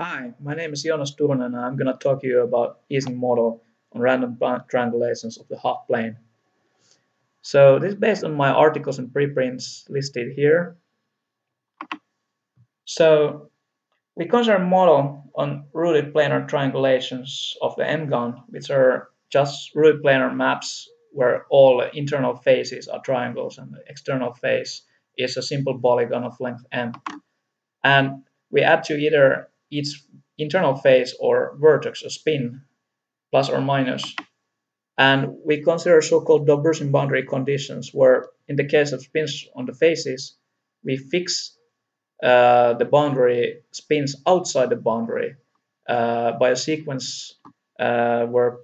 Hi, my name is Joonas Turunen and I'm going to talk to you about Ising model on random triangulations of the half plane. So this is based on my articles and preprints listed here. So we consider a model on rooted planar triangulations of the n-gon, which are just rooted planar maps where all internal faces are triangles and the external face is a simple polygon of length n. And we add to either each internal face or vertex a spin, plus or minus. And we consider so-called Dobbersin boundary conditions, where in the case of spins on the faces, we fix the boundary spins outside the boundary by a sequence where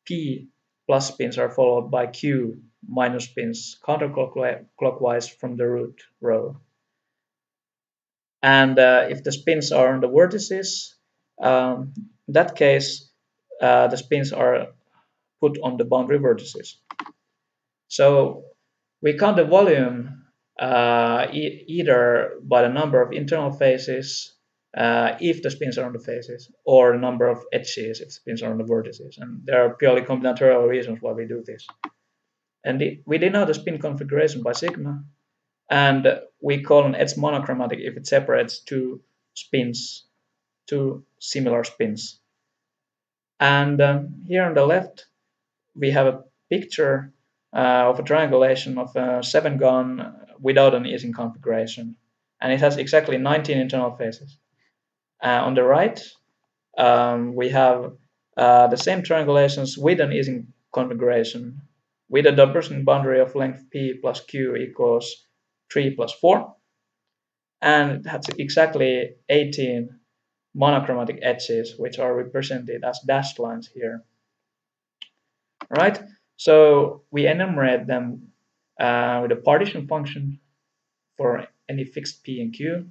P plus spins are followed by Q minus spins counterclockwise from the root row. And if the spins are on the vertices, in that case, the spins are put on the boundary vertices. So we count the volume either by the number of internal faces if the spins are on the faces, or the number of edges if spins are on the vertices. And there are purely combinatorial reasons why we do this. And we denote the spin configuration by sigma, and we call an edge monochromatic if it separates two similar spins. And here on the left, we have a picture of a triangulation of a 7-gon without an Ising configuration. And it has exactly 19 internal faces. On the right, we have the same triangulations with an Ising configuration with a Dobbersin boundary of length p plus q equals 3 plus 4. And it has exactly 18 monochromatic edges, which are represented as dashed lines here. All right, so we enumerate them with a partition function for any fixed p and q,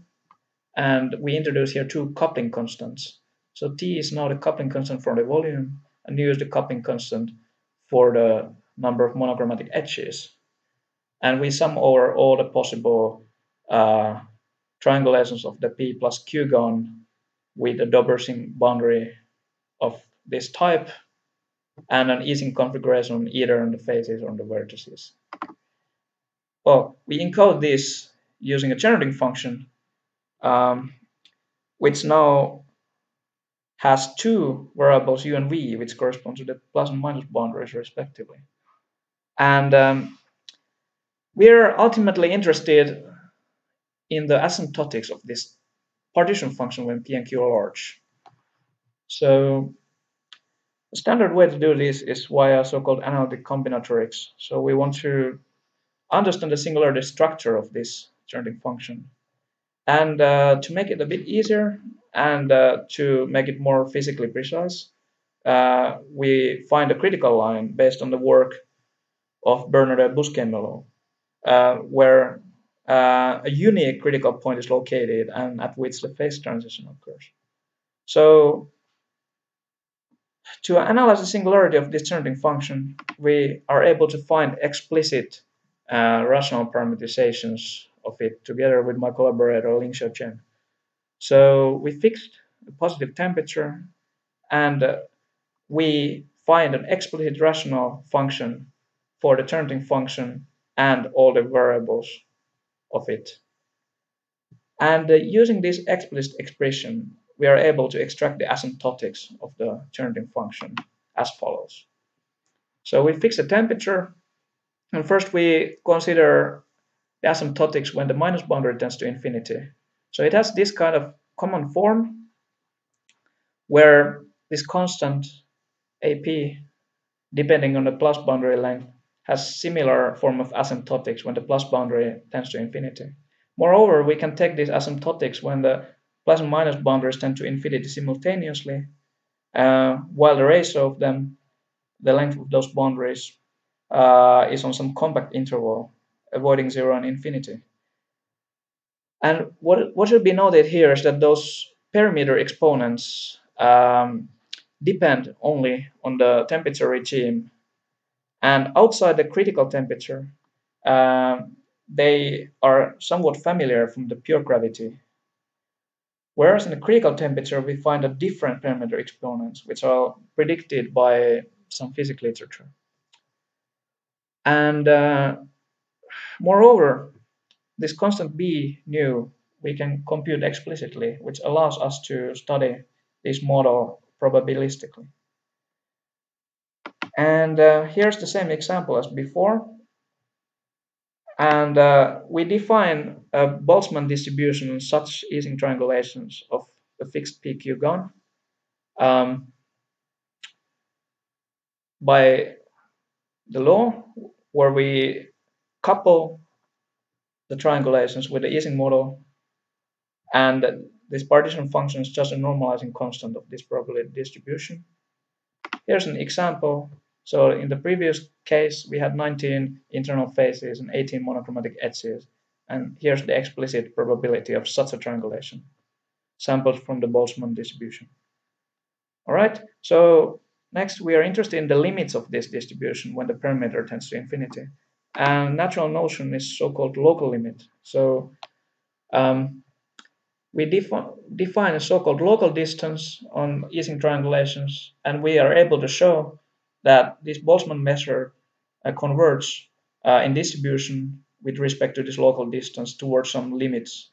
and we introduce here two coupling constants. So t is now the coupling constant for the volume, and u is the coupling constant for the number of monochromatic edges. And we sum over all the possible triangulations of the p plus q gon with a Dobbersin boundary of this type and an Ising configuration either on the faces or on the vertices. Well, we encode this using a generating function, which now has two variables u and v, which correspond to the plus and minus boundaries respectively. And we're ultimately interested in the asymptotics of this partition function when p and q are large. So the standard way to do this is via so-called analytic combinatorics. So we want to understand the singularity structure of this generating function. And to make it a bit easier and to make it more physically precise, we find a critical line based on the work of Bernadette Busquet-Melot, where a unique critical point is located and at which the phase transition occurs. So to analyze the singularity of this generating function, we are able to find explicit rational parameterizations of it together with my collaborator Lingxiao Chen. So we fixed a positive temperature and we find an explicit rational function for the generating function and all the variables of it. And using this explicit expression, we are able to extract the asymptotics of the generating function as follows. So we fix the temperature, and first we consider the asymptotics when the minus boundary tends to infinity. So it has this kind of common form where this constant AP, depending on the plus boundary length, has similar form of asymptotics when the plus boundary tends to infinity. Moreover, we can take these asymptotics when the plus and minus boundaries tend to infinity simultaneously, while the ratio of them, the length of those boundaries, is on some compact interval, avoiding 0 and infinity. And what should be noted here is that those perimeter exponents depend only on the temperature regime, and outside the critical temperature, they are somewhat familiar from the pure gravity. Whereas in the critical temperature, we find a different parameter exponents, which are predicted by some physics literature. And moreover, this constant B nu we can compute explicitly, which allows us to study this model probabilistically. And here's the same example as before. And we define a Boltzmann distribution in such Ising-triangulations of a fixed PQ gun by the law, where we couple the triangulations with the Ising model, and this partition function is just a normalizing constant of this probability distribution. Here's an example. So in the previous case, we had 19 internal phases and 18 monochromatic edges. And here's the explicit probability of such a triangulation, sampled from the Boltzmann distribution. All right, so next we are interested in the limits of this distribution when the parameter tends to infinity. And natural notion is so-called local limit. So we define a so-called local distance on Ising triangulations, and we are able to show that this Boltzmann measure converges in distribution with respect to this local distance towards some limits,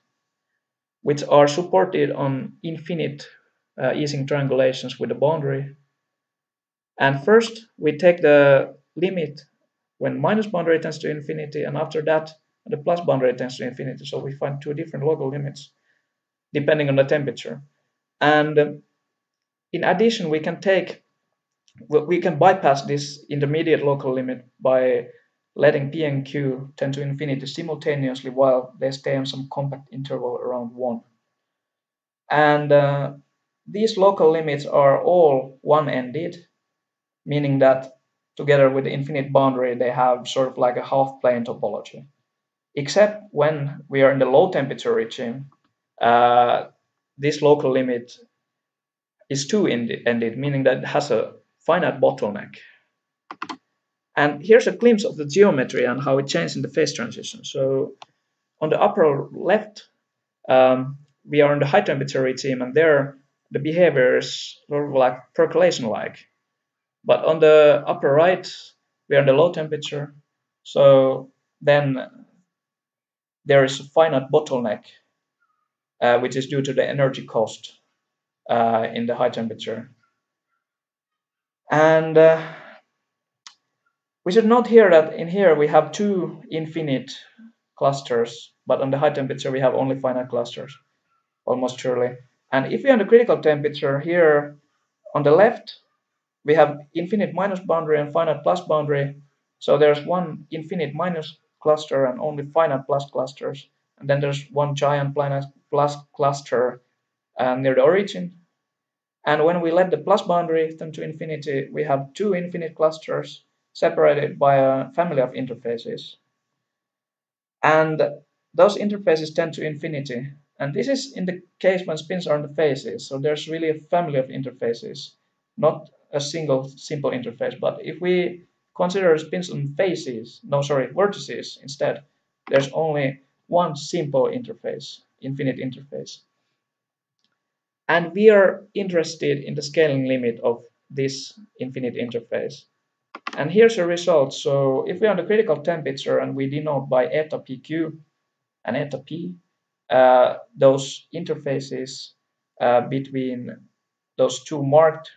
which are supported on infinite Ising triangulations with a boundary. And first, we take the limit when minus boundary tends to infinity, and after that, the plus boundary tends to infinity. So we find two different local limits depending on the temperature. And in addition, we can bypass this intermediate local limit by letting P and Q tend to infinity simultaneously while they stay on some compact interval around 1. And these local limits are all one-ended, meaning that together with the infinite boundary, they have sort of like a half-plane topology. Except when we are in the low temperature regime, this local limit is two-ended, meaning that it has a finite bottleneck. And here's a glimpse of the geometry and how it changed in the phase transition. So on the upper left, we are in the high temperature regime, and there the behavior is sort of like percolation-like. But on the upper right, we are in the low temperature. So then there is a finite bottleneck, which is due to the energy cost in the high temperature. And we should note here that in here we have two infinite clusters, but on the high temperature we have only finite clusters, almost surely. And if we are on the critical temperature here on the left, we have infinite minus boundary and finite plus boundary. So there's one infinite minus cluster and only finite plus clusters. And then there's one giant plus cluster near the origin. And when we let the plus boundary tend to infinity, we have two infinite clusters separated by a family of interfaces. And those interfaces tend to infinity. And this is in the case when spins are in the phases. So there's really a family of interfaces, not a single simple interface. But if we consider spins on vertices instead, there's only one simple interface, infinite interface. And we are interested in the scaling limit of this infinite interface. And here's a result. So if we are on the critical temperature and we denote by eta pq and eta p, those interfaces between those two marked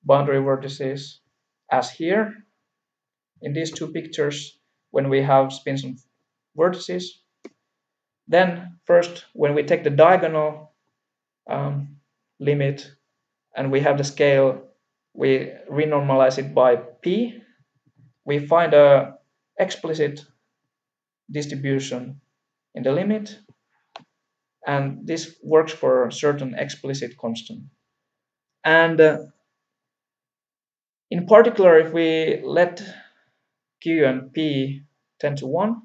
boundary vertices, as here in these two pictures, when we have spins on vertices. Then first, when we take the diagonal limit and we have the scale, we renormalize it by p. We find a explicit distribution in the limit, and this works for a certain explicit constant. And in particular, if we let q and p tend to 1,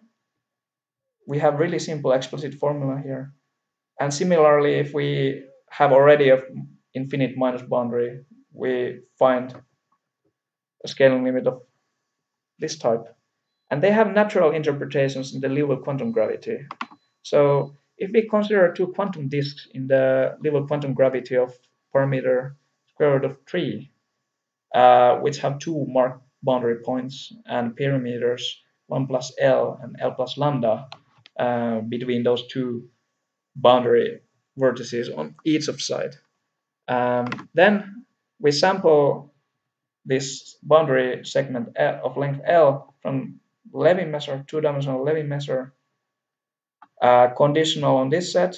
we have really simple explicit formula here. And similarly, if we have already an infinite minus boundary, we find a scaling limit of this type. And they have natural interpretations in the Liouville quantum gravity. So if we consider two quantum disks in the level quantum gravity of parameter square root of 3, which have two marked boundary points and perimeters 1 plus L and L plus lambda between those two boundary vertices on each of side. Then we sample this boundary segment of length L from Levy measure, two-dimensional Levy measure, conditional on this set,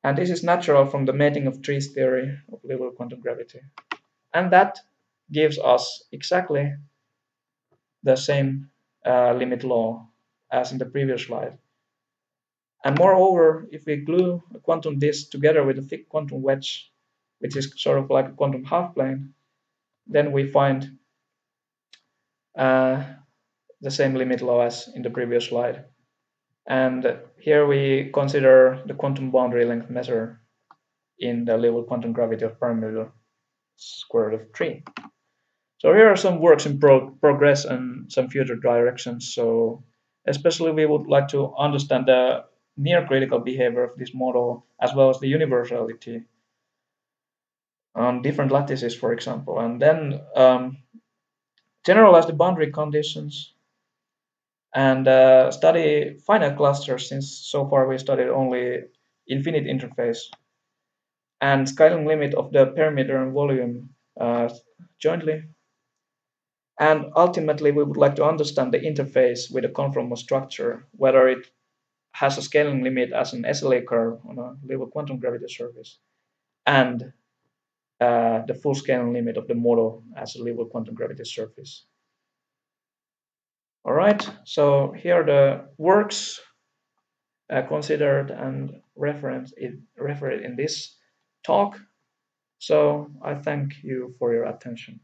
and this is natural from the mating of trees theory of level quantum gravity. And that gives us exactly the same limit law as in the previous slide. And moreover, if we glue a quantum disk together with a thick quantum wedge, which is sort of like a quantum half-plane, then we find the same limit law as in the previous slide. And here we consider the quantum boundary length measure in the level quantum gravity of parameter square root of 3. So here are some works in progress and some future directions. So especially we would like to understand the near critical behavior of this model as well as the universality on different lattices, for example, and then generalize the boundary conditions and study finite clusters, since so far we studied only infinite interface, and scaling limit of the perimeter and volume jointly. And ultimately, we would like to understand the interface with a conformal structure, whether it has a scaling limit as an SLA curve on a level quantum gravity surface, and the full scaling limit of the model as a level quantum gravity surface. All right, so here are the works considered and referenced in this talk. So I thank you for your attention.